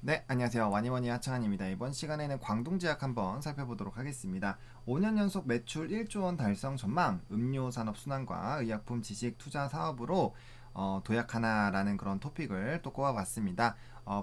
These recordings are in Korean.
네, 안녕하세요. 와니워니 하창한입니다. 이번 시간에는 광동제약 한번 살펴보도록 하겠습니다. 5년 연속 매출 1조 원 달성 전망, 음료 산업 순환과 의약품 지식 투자 사업으로 도약하나라는 그런 토픽을 또 꼽아봤습니다.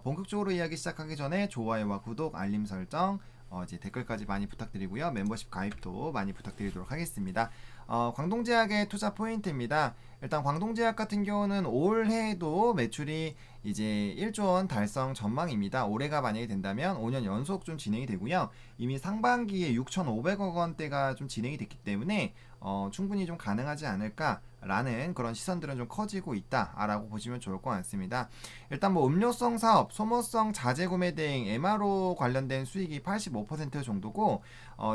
본격적으로 이야기 시작하기 전에 좋아요와 구독, 알림 설정, 이제 댓글까지 많이 부탁드리고요. membership 가입도 많이 부탁드리도록 하겠습니다. 광동제약의 투자 포인트입니다. 일단 광동제약 같은 경우는 올해도 매출이 이제 1조 원 달성 전망입니다. 올해가 만약에 된다면 5년 연속 좀 진행이 되고요. 이미 상반기에 6,500억 원대가 좀 진행이 됐기 때문에 충분히 좀 가능하지 않을까라는 그런 시선들은 좀 커지고 있다라고 보시면 좋을 것 같습니다. 일단 뭐 음료성 사업, 소모성 자재 구매 대행 MRO 관련된 수익이 85% 정도고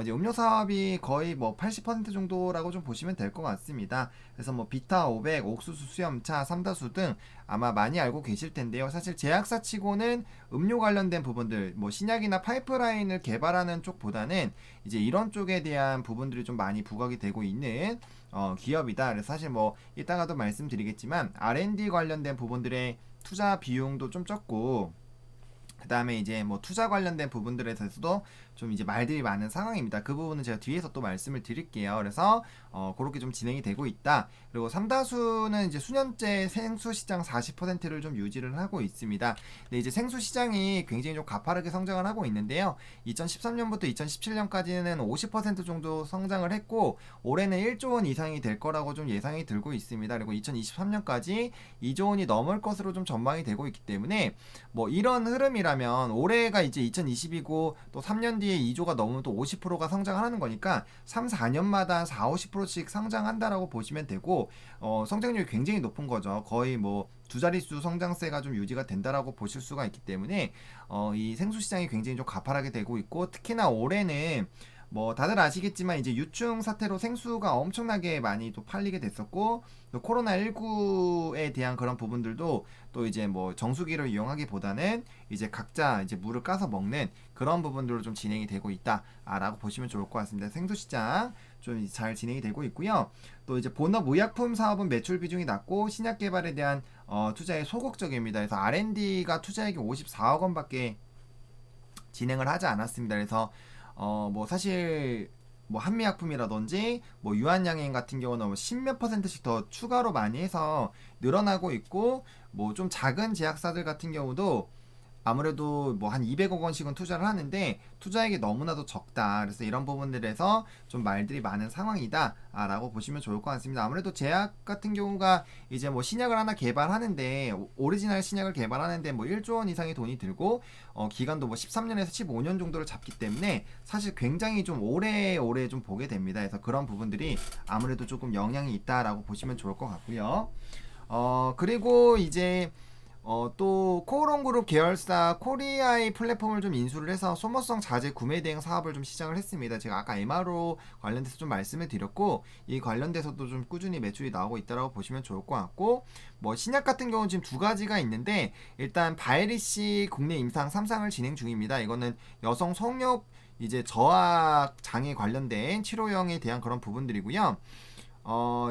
이제 음료 사업이 거의 뭐 80% 정도라고 좀 보시면 될 것 같습니다. 그래서 뭐 비타 500, 옥수수 수염차, 삼다수 등 아마 많이 알고 계실 텐데요. 사실 제약사 치고는 음료 관련된 부분들, 뭐 신약이나 파이프라인을 개발하는 쪽보다는 이제 이런 쪽에 대한 부분들이 좀 많이 부각이 되고 있는 기업이다. 그래서 사실 뭐 이따가도 말씀드리겠지만 R&D 관련된 부분들의 투자 비용도 좀 적고 그 다음에 이제 뭐 투자 관련된 부분들에 대해서도 좀 이제 말들이 많은 상황입니다. 그 부분은 제가 뒤에서 또 말씀을 드릴게요. 그래서 그렇게 좀 진행이 되고 있다. 그리고 삼다수는 이제 수년째 생수 시장 40%를 좀 유지를 하고 있습니다. 근데 이제 생수 시장이 굉장히 좀 가파르게 성장을 하고 있는데요. 2013년부터 2017년까지는 50% 정도 성장을 했고 올해는 1조 원 이상이 될 거라고 좀 예상이 들고 있습니다. 그리고 2023년까지 2조 원이 넘을 것으로 좀 전망이 되고 있기 때문에 뭐 이런 흐름이라면 올해가 이제 2020이고 또 3년 뒤에 2조가 넘으면 또 50%가 성장하는 거니까 3, 4년마다 4, 50%씩 성장한다라고 보시면 되고 성장률이 굉장히 높은 거죠. 거의 뭐 두 자릿수 성장세가 좀 유지가 된다라고 보실 수가 있기 때문에 이 생수 시장이 굉장히 좀 가파르게 되고 있고 특히나 올해는 뭐 다들 아시겠지만 이제 유충 사태로 생수가 엄청나게 많이 또 팔리게 됐었고 또 코로나19에 대한 그런 부분들도 또 이제 뭐 정수기를 이용하기보다는 이제 각자 이제 물을 까서 먹는 그런 부분들로 좀 진행이 되고 있다라고 보시면 좋을 것 같습니다. 생수 시장 좀 잘 진행이 되고 있고요. 또 이제 본업 의약품 사업은 매출 비중이 낮고 신약 개발에 대한 투자에 소극적입니다. 그래서 R&D가 투자액이 54억 원밖에 진행을 하지 않았습니다. 그래서 뭐 사실 뭐 한미약품이라든지 뭐 유한양행 같은 경우는 뭐 10몇 퍼센트씩 더 추가로 많이 해서 늘어나고 있고 뭐 좀 작은 제약사들 같은 경우도 아무래도 뭐 한 200억 원씩은 투자를 하는데 투자액이 너무나도 적다. 그래서 이런 부분들에서 좀 말들이 많은 상황이다라고 보시면 좋을 것 같습니다. 아무래도 제약 같은 경우가 이제 뭐 신약을 하나 개발하는데 오리지널 신약을 개발하는데 뭐 1조 원 이상의 돈이 들고 기간도 뭐 13년에서 15년 정도를 잡기 때문에 사실 굉장히 좀 오래오래 좀 보게 됩니다. 그래서 그런 부분들이 아무래도 조금 영향이 있다라고 보시면 좋을 것 같고요. 그리고 이제 또 코오롱그룹 계열사 코리아의 플랫폼을 좀 인수를 해서 소모성 자재 구매 대행 사업을 좀 시작을 했습니다. 제가 아까 MRO 관련돼서 좀 말씀을 드렸고 이 관련돼서도 좀 꾸준히 매출이 나오고 있다라고 보시면 좋을 것 같고 뭐 신약 같은 경우는 지금 두 가지가 있는데 일단 바이리시 국내 임상 3상을 진행 중입니다. 이거는 여성 성욕 이제 저하 장애 관련된 치료형에 대한 그런 부분들이고요.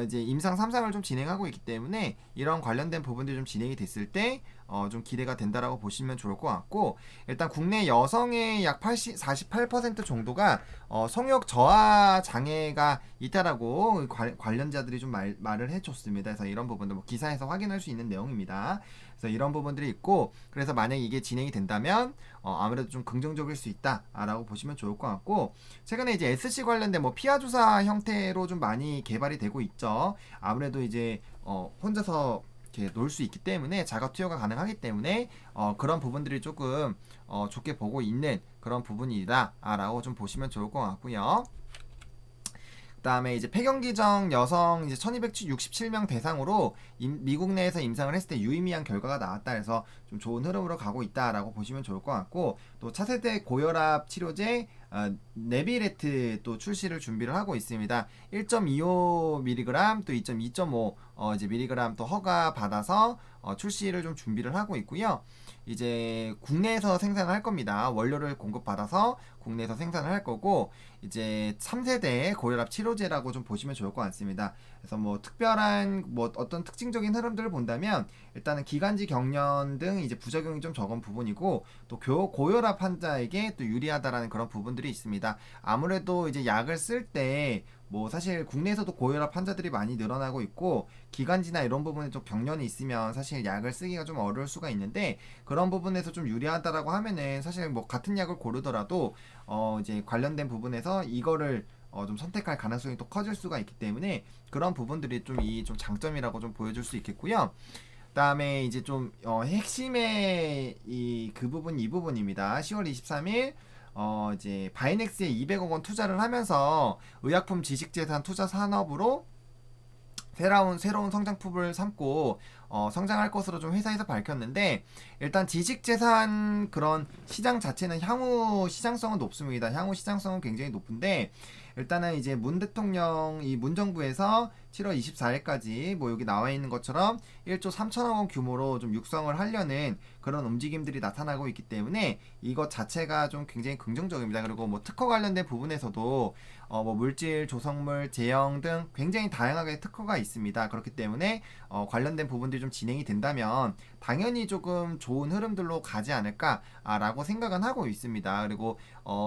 이제 임상 3상을 좀 진행하고 있기 때문에 이런 관련된 부분들이 좀 진행이 됐을 때 좀 기대가 된다라고 보시면 좋을 것 같고 일단 국내 여성의 약 48% 정도가 성욕 저하 장애가 있다라고 관련자들이 좀 말을 해줬습니다. 그래서 이런 부분도 뭐 기사에서 확인할 수 있는 내용입니다. 그래서 이런 부분들이 있고 그래서 만약에 이게 진행이 된다면 아무래도 좀 긍정적일 수 있다라고 보시면 좋을 것 같고 최근에 이제 SC 관련된 뭐 피하 조사 형태로 좀 많이 개발이 되고 있죠. 아무래도 이제 혼자서 이렇게 놀 수 있기 때문에 자가 투여가 가능하기 때문에 그런 부분들이 조금 좋게 보고 있는 그런 부분이다라고 좀 보시면 좋을 것 같고요. 그다음에 이제 폐경기정 여성 이제 1267명 대상으로 미국 내에서 임상을 했을 때 유의미한 결과가 나왔다 해서 좀 좋은 흐름으로 가고 있다라고 보시면 좋을 것 같고 또 차세대 고혈압 치료제 네비레트 또 출시를 준비를 하고 있습니다. 1.25mg 또 2.2.5 이제 mg 또 허가 받아서 출시를 좀 준비를 하고 있고요. 이제 국내에서 생산을 할 겁니다. 원료를 공급받아서 국내에서 생산을 할 거고, 이제 3세대 고혈압 치료제라고 좀 보시면 좋을 것 같습니다. 그래서 뭐 특별한 뭐 어떤 특징적인 흐름들을 본다면, 일단은 기관지 경련 등 이제 부작용이 좀 적은 부분이고, 또 고혈압 환자에게 또 유리하다라는 그런 부분들이 있습니다. 아무래도 이제 약을 쓸 때 뭐 사실 국내에서도 고혈압 환자들이 많이 늘어나고 있고, 기관지나 이런 부분에 좀 경련이 있으면 사실 약을 쓰기가 좀 어려울 수가 있는데, 그런 부분에서 좀 유리하다라고 하면은 사실 뭐 같은 약을 고르더라도 이제 관련된 부분에서 이거를 좀 선택할 가능성이 또 커질 수가 있기 때문에, 그런 부분들이 좀 이 좀 장점이라고 좀 보여줄 수 있겠고요. 그다음에 이제 좀 핵심의 그 부분, 이 부분입니다. 10월 23일 이제 바이넥스에 200억 원 투자를 하면서 의약품 지식재산 투자 산업으로 새로운 성장폭을 삼고 성장할 것으로 좀 회사에서 밝혔는데, 일단 지식재산 그런 시장 자체는 향후 시장성은 높습니다. 향후 시장성은 굉장히 높은데, 일단은 이제 문 대통령 이 문정부에서 7월 24일까지 뭐 여기 나와 있는 것처럼 1조 3천억 원 규모로 좀 육성을 하려는 그런 움직임들이 나타나고 있기 때문에 이것 자체가 좀 굉장히 긍정적입니다. 그리고 뭐 특허 관련된 부분에서도 뭐 물질, 조성물, 제형 등 굉장히 다양하게 특허가 있습니다. 그렇기 때문에 관련된 부분들이 좀 진행이 된다면 당연히 조금 좋은 흐름들로 가지 않을까라고 생각은 하고 있습니다. 그리고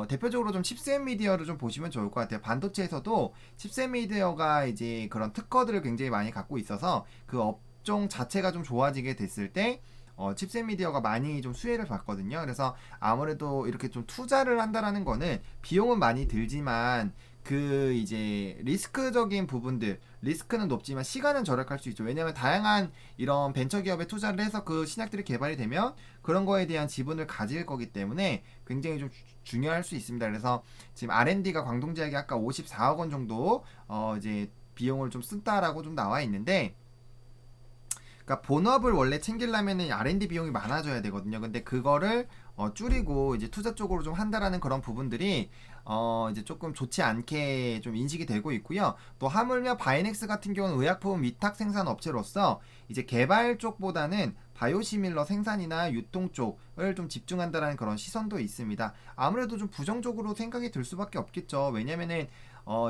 대표적으로 좀 칩셋 미디어를 좀 보시면 좋을 것 같아요. 반도체에서도 칩셋 미디어가 이제 그런 특허들을 굉장히 많이 갖고 있어서 그 업종 자체가 좀 좋아지게 됐을 때 칩셋 미디어가 많이 좀 수혜를 받거든요. 그래서 아무래도 이렇게 좀 투자를 한다라는 거는 비용은 많이 들지만 그 이제 리스크적인 부분들, 리스크는 높지만 시간은 절약할 수 있죠. 왜냐하면 다양한 이런 벤처 기업에 투자를 해서 그 신약들이 개발이 되면 그런 거에 대한 지분을 가질 거기 때문에 굉장히 좀 중요할 수 있습니다. 그래서 지금 R&D가 광동제약이 아까 54억 원 정도 이제 비용을 좀 쓴다라고 좀 나와 있는데, 그러니까 본업을 원래 챙기려면은 R&D 비용이 많아져야 되거든요. 근데 그거를 줄이고 이제 투자 쪽으로 좀 한다라는 그런 부분들이 이제 조금 좋지 않게 좀 인식이 되고 있고요. 또 하물며 바이넥스 같은 경우는 의약품 위탁 생산 업체로서 이제 개발 쪽보다는 바이오시밀러 생산이나 유통 쪽을 좀 집중한다라는 그런 시선도 있습니다. 아무래도 좀 부정적으로 생각이 들 수밖에 없겠죠. 왜냐면은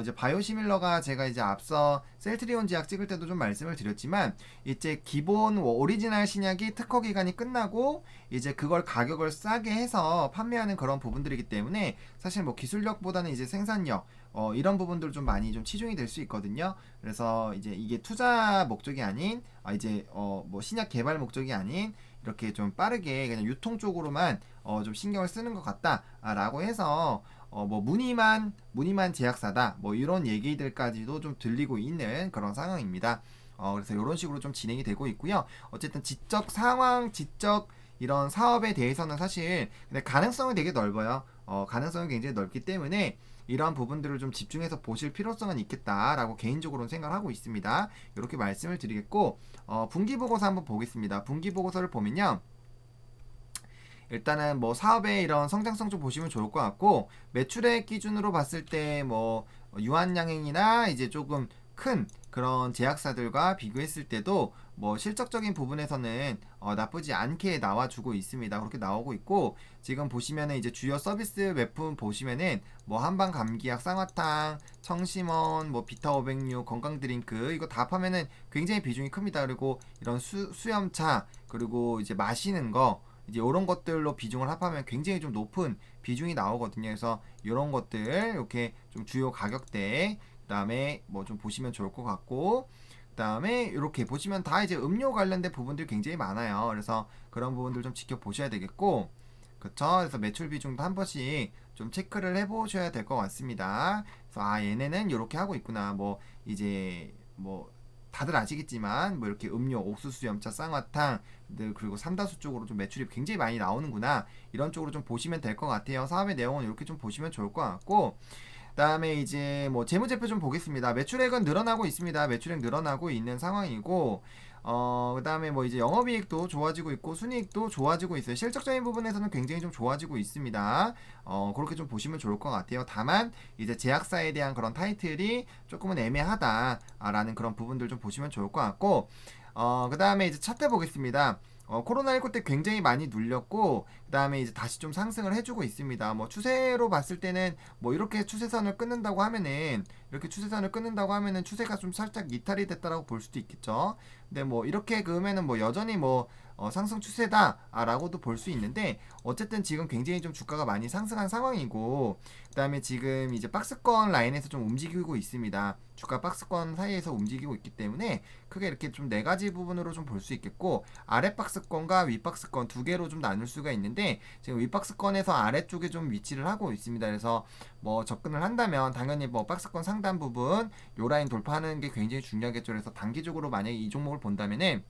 이제 바이오시밀러가 제가 이제 앞서 셀트리온 제약 찍을 때도 좀 말씀을 드렸지만, 이제 기본 오리지널 신약이 특허 기간이 끝나고 이제 그걸 가격을 싸게 해서 판매하는 그런 부분들이기 때문에 사실 뭐 기술력보다는 이제 생산력 이런 부분들 좀 많이 좀 치중이 될 수 있거든요. 그래서 이제 이게 투자 목적이 아닌 이제 뭐 신약 개발 목적이 아닌 이렇게 좀 빠르게 그냥 유통 쪽으로만 좀 신경을 쓰는 것 같다라고 해서 뭐 무늬만 제약사다 뭐 이런 얘기들까지도 좀 들리고 있는 그런 상황입니다. 그래서 이런 식으로 좀 진행이 되고 있고요. 어쨌든 지적 상황, 지적 이런 사업에 대해서는 사실 근데 가능성은 되게 넓어요. 가능성이 굉장히 넓기 때문에 이러한 부분들을 좀 집중해서 보실 필요성은 있겠다라고 개인적으로는 생각하고 있습니다. 이렇게 말씀을 드리겠고, 분기 보고서 한번 보겠습니다. 분기 보고서를 보면요. 일단은 뭐 사업의 이런 성장성 좀 보시면 좋을 것 같고, 매출액 기준으로 봤을 때 뭐 유한양행이나 이제 조금 큰 그런 제약사들과 비교했을 때도 뭐 실적적인 부분에서는 나쁘지 않게 나와주고 있습니다. 그렇게 나오고 있고, 지금 보시면은 이제 주요 서비스 웹품 보시면은 뭐 한방 감기약, 쌍화탕, 청심원, 뭐 비타 506, 건강 드링크 이거 다 합하면은 굉장히 비중이 큽니다. 그리고 이런 수염차, 그리고 이제 마시는 거 이제 이런 것들로 비중을 합하면 굉장히 좀 높은 비중이 나오거든요. 그래서 이런 것들 이렇게 좀 주요 가격대, 그다음에 뭐 좀 보시면 좋을 것 같고, 그다음에 이렇게 보시면 다 이제 음료 관련된 부분들이 굉장히 많아요. 그래서 그런 부분들 좀 지켜보셔야 되겠고, 그쵸? 그래서 매출 비중도 한 번씩 좀 체크를 해보셔야 될 것 같습니다. 그래서 얘네는 이렇게 하고 있구나. 뭐 이제 뭐 다들 아시겠지만 뭐 이렇게 음료, 옥수수, 염차, 쌍화탕 그리고 삼다수 쪽으로 좀 매출이 굉장히 많이 나오는구나. 이런 쪽으로 좀 보시면 될 것 같아요. 사업의 내용은 이렇게 좀 보시면 좋을 것 같고, 그다음에 이제 뭐 재무제표 좀 보겠습니다. 매출액은 늘어나고 있습니다. 매출액 늘어나고 있는 상황이고, 그다음에 뭐 이제 영업이익도 좋아지고 있고 순이익도 좋아지고 있어요. 실적적인 부분에서는 굉장히 좀 좋아지고 있습니다. 그렇게 좀 보시면 좋을 것 같아요. 다만 이제 제약사에 대한 그런 타이틀이 조금은 애매하다라는 그런 부분들 좀 보시면 좋을 것 같고, 그다음에 이제 차트 보겠습니다. 코로나19 때 굉장히 많이 눌렸고 그다음에 이제 다시 좀 상승을 해주고 있습니다. 뭐 추세로 봤을 때는 뭐 이렇게 추세선을 끊는다고 하면은 추세가 좀 살짝 이탈이 됐다라고 볼 수도 있겠죠. 근데 뭐 이렇게 그으면은 뭐 여전히 뭐 상승 추세다라고도 볼 수 있는데 어쨌든 지금 굉장히 좀 주가가 많이 상승한 상황이고 그다음에 지금 이제 박스권 라인에서 좀 움직이고 있습니다. 주가 박스권 사이에서 움직이고 있기 때문에 크게 이렇게 좀 네 가지 부분으로 좀 볼 수 있겠고 아래 박스권과 위 박스권 두 개로 좀 나눌 수가 있는데 지금 위 박스권에서 아래쪽에 좀 위치를 하고 있습니다. 그래서 뭐 접근을 한다면 당연히 뭐 박스권 상단 부분 요 라인 돌파하는 게 굉장히 중요하겠죠. 그래서 단기적으로 만약에 이 종목을 본다면은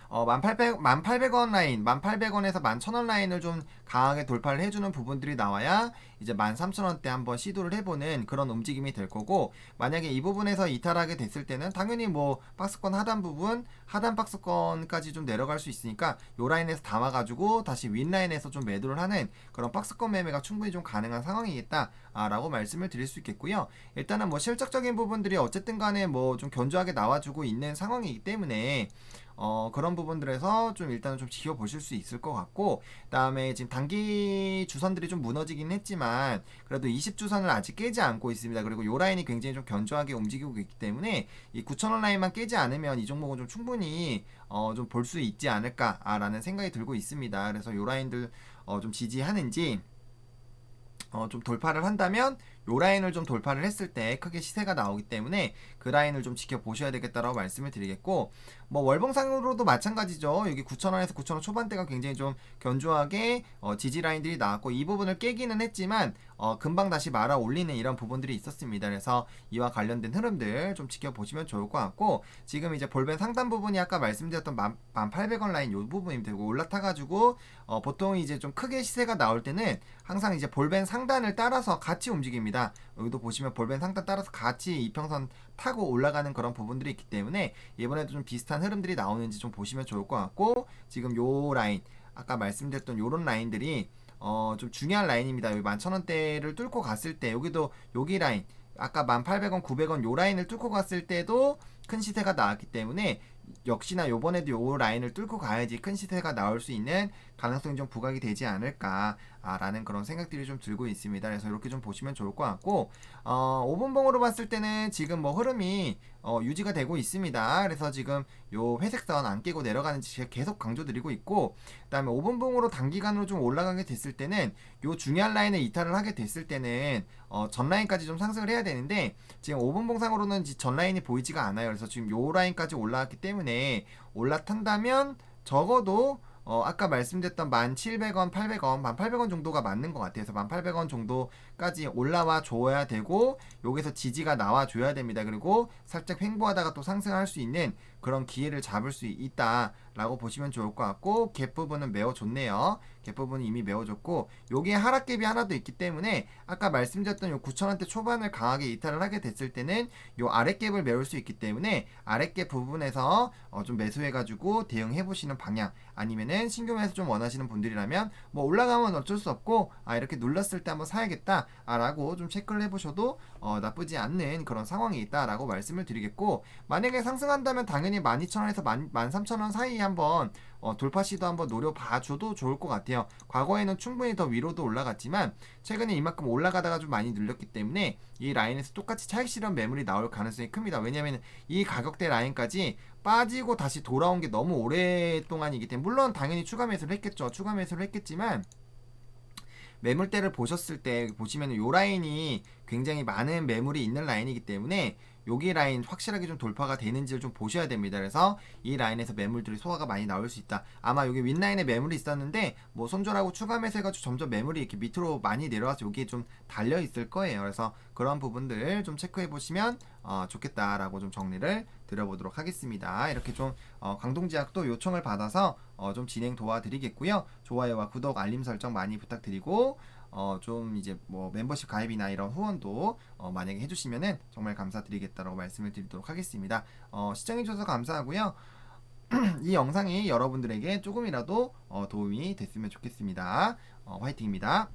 1800원 라인, 1800원에서 11,000원 라인을 좀 강하게 돌파를 해주는 부분들이 나와야 이제 13,000원대 한번 시도를 해보는 그런 움직임이 될 거고, 만약에 이 부분에서 이탈하게 됐을 때는 당연히 뭐 박스권 하단 부분, 하단 박스권까지 좀 내려갈 수 있으니까 요 라인에서 담아가지고 다시 윗 라인에서 좀 매도를 하는 그런 박스권 매매가 충분히 좀 가능한 상황이겠다 라고 말씀을 드릴 수 있겠고요. 일단은 뭐 실적적인 부분들이 어쨌든 간에 뭐 좀 견조하게 나와주고 있는 상황이기 때문에 그런 부분들에서 좀 일단은 좀 지켜보실 수 있을 것 같고, 그 다음에 지금 단기 주선들이 좀 무너지긴 했지만 그래도 20주선을 아직 깨지 않고 있습니다. 그리고 요 라인이 굉장히 좀 견조하게 움직이고 있기 때문에 이 9,000원 라인만 깨지 않으면 이 종목은 좀 충분히 좀 볼 수 있지 않을까라는 생각이 들고 있습니다. 그래서 요 라인들 좀 지지하는지 좀 돌파를 한다면 요 라인을 좀 돌파를 했을 때 크게 시세가 나오기 때문에 그 라인을 좀 지켜보셔야 되겠다라고 말씀을 드리겠고, 뭐 월봉상으로도 마찬가지죠. 여기 9,000원에서 9,000원 초반대가 굉장히 좀 견조하게 지지 라인들이 나왔고 이 부분을 깨기는 했지만 금방 다시 말아 올리는 이런 부분들이 있었습니다. 그래서 이와 관련된 흐름들 좀 지켜보시면 좋을 것 같고, 지금 이제 볼벤 상단 부분이 아까 말씀드렸던 1800원 라인 요 부분이 되고 올라타가지고 보통 이제 좀 크게 시세가 나올 때는 항상 이제 볼벤 상단을 따라서 같이 움직입니다. 여기도 보시면 볼벤 상단 따라서 같이 이평선 타고 올라가는 그런 부분들이 있기 때문에 이번에도 좀 비슷한 흐름들이 나오는지 좀 보시면 좋을 것 같고, 지금 요 라인 아까 말씀드렸던 요런 라인들이 좀 중요한 라인입니다. 여기 11,000원대를 뚫고 갔을 때 여기도 여기 라인 아까 1800원, 900원 요 라인을 뚫고 갔을 때도 큰 시세가 나왔기 때문에 역시나 요번에도 요 라인을 뚫고 가야지 큰 시세가 나올 수 있는 가능성이 좀 부각이 되지 않을까라는 그런 생각들이 좀 들고 있습니다. 그래서 이렇게 좀 보시면 좋을 것 같고, 5분봉으로 봤을 때는 지금 뭐 흐름이 유지가 되고 있습니다. 그래서 지금 요 회색선 안 깨고 내려가는지 계속 강조드리고 있고, 그 다음에 5분봉으로 단기간으로 좀 올라가게 됐을 때는 요 중요한 라인에 이탈을 하게 됐을 때는 전 라인까지 좀 상승을 해야 되는데 지금 5분봉상으로는 전 라인이 보이지가 않아요. 그래서 지금 요 라인까지 올라왔기 때문에 올라탄다면 적어도 아까 말씀드렸던 1,700원, 800원, 1,800원 정도가 맞는 것 같아요. 그래서 1,800원 정도까지 올라와 줘야 되고 여기서 지지가 나와 줘야 됩니다. 그리고 살짝 횡보하다가 또 상승할 수 있는 그런 기회를 잡을 수 있다라고 보시면 좋을 것 같고, 갭 부분은 매우 좋네요. 갭 부분은 이미 매우 좋고 여기에 하락갭이 하나 더 있기 때문에 아까 말씀드렸던 요 9,000원대 초반을 강하게 이탈을 하게 됐을 때는 요 아랫갭을 메울 수 있기 때문에 아랫갭 부분에서 좀 매수해가지고 대응해 보시는 방향, 아니면은 신규 매수 좀 원하시는 분들이라면 뭐 올라가면 어쩔 수 없고 이렇게 눌렀을 때 한번 사야겠다 라고 좀 체크를 해보셔도 나쁘지 않는 그런 상황이 있다라고 말씀을 드리겠고, 만약에 상승한다면 당연히 12,000원에서 13,000원 사이 한번 돌파 시도 한번 노려봐줘도 좋을 것 같아요. 과거에는 충분히 더 위로도 올라갔지만 최근에 이만큼 올라가다가 좀 많이 눌렸기 때문에 이 라인에서 똑같이 차익 실현 매물이 나올 가능성이 큽니다. 왜냐하면 이 가격대 라인까지 빠지고 다시 돌아온 게 너무 오랫동안이기 때문에, 물론 당연히 추가 매수를 했겠죠. 추가 매수를 했겠지만 매물대를 보셨을 때 보시면 요 라인이 굉장히 많은 매물이 있는 라인이기 때문에 여기 라인 확실하게 좀 돌파가 되는지를 좀 보셔야 됩니다. 그래서 이 라인에서 매물들이 소화가 많이 나올 수 있다. 아마 여기 윗라인에 매물이 있었는데 뭐 손절하고 추가 매수해가지고 점점 매물이 이렇게 밑으로 많이 내려와서 여기에 좀 달려 있을 거예요. 그래서 그런 부분들 좀 체크해 보시면 좋겠다라고 좀 정리를 드려보도록 하겠습니다. 이렇게 좀 광동제약도 요청을 받아서 좀 진행 도와드리겠고요. 좋아요와 구독, 알림 설정 많이 부탁드리고 좀 이제 뭐 멤버십 가입이나 이런 후원도 만약에 해주시면은 정말 감사드리겠다라고 말씀을 드리도록 하겠습니다. 시청해주셔서 감사하고요. 이 영상이 여러분들에게 조금이라도 도움이 됐으면 좋겠습니다. 화이팅입니다.